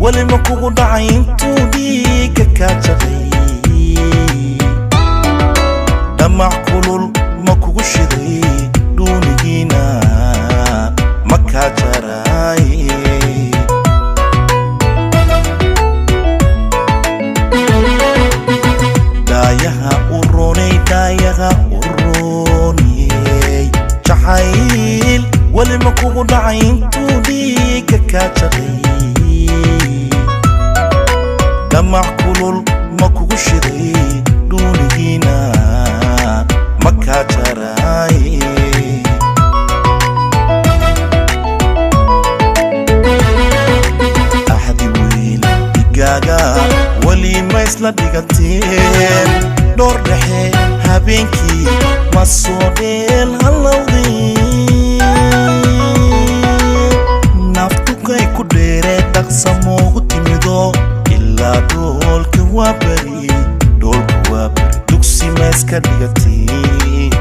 wali ma kugu dhacay intuu dhiiga ka jaqay damac kulul ma kugu shiday duunigiina ma ka jaray daayaha uroniyey jacayl wali ma kugu dhacay intuu dhiiga ka jaqay damac kulul ma kugu shiday duunigiina ma ka jaray axdi wiil digaaga wali ma isla dhigateen dhowr dhexe habeenkii ma soo dheel halowdeen naftukay ku dheeree dhaqsa moogu timido ilaa dhoolka waa bari dugsi ma iska dhigateen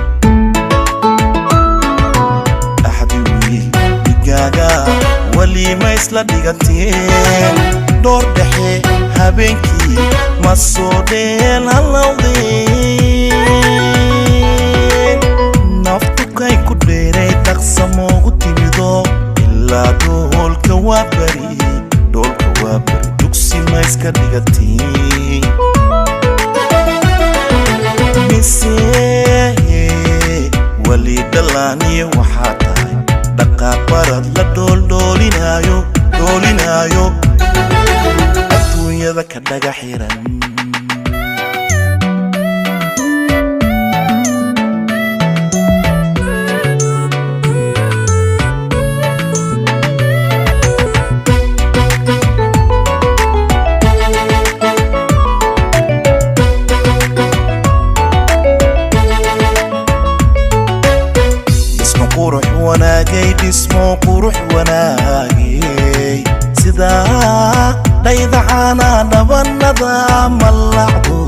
axdi wiil digaaga wali ma isla dhigateen dhowr dhexe habeenkii ma soo dheel halowdeen naftukay ku dheeray dhaqsa moogu timido ilaa dhoolka waa bari dugsi ma iska dhigateen mise wali dhalaaniyo waxaa tahay dhaqaaq barad la dhoolinayo adduunyada ka dhaga xiran dhismo qurux wanaagay sida dhaydacaana dhabanada malacdo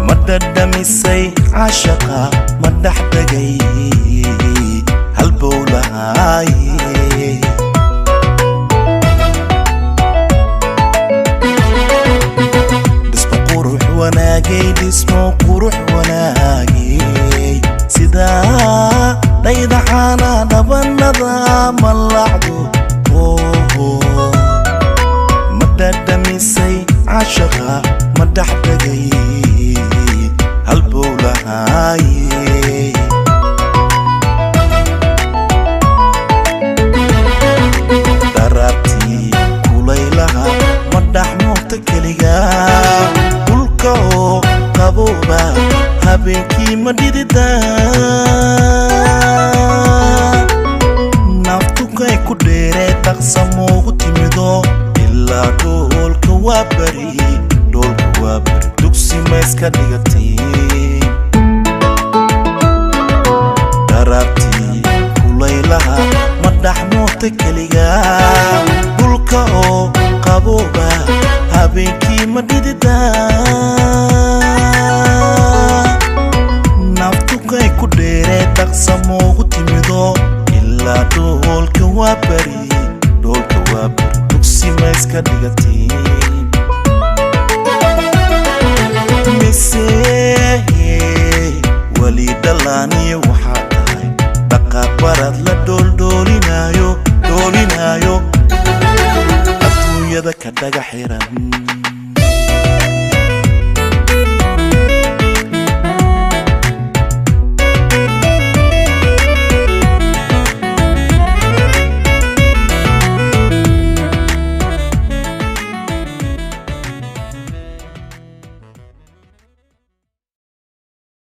ma dhadhamisay cashaqa ma dhexdegay halbowlahay dhismo qurux wanaagay sida dhaydacaana dhabanada malacdo ma dhadhamisay cashaqa ma dhexdegay halbowlahay daraartii kulaylaha ma dhaxmoota keliga dhulka oo qabooba habeenkii ma dhidida naftukay ku dheeree dhaqsa moogu timido ilaa dhoolka waa bari dugsi ma iska dhigateen daraartii kulaylaha ma dhaxmoota keliga dhulka oo qabooba habeenkii ma dhidida naftukay ku dheeree dhaqsa moogu timido ilaa dhoolka waa bari dugsi ma iska dhigateen mise wali dhalaaniyo waxaa tahay dhaqaaq barad la dhoolinayo adduunyada ka dhaga xiran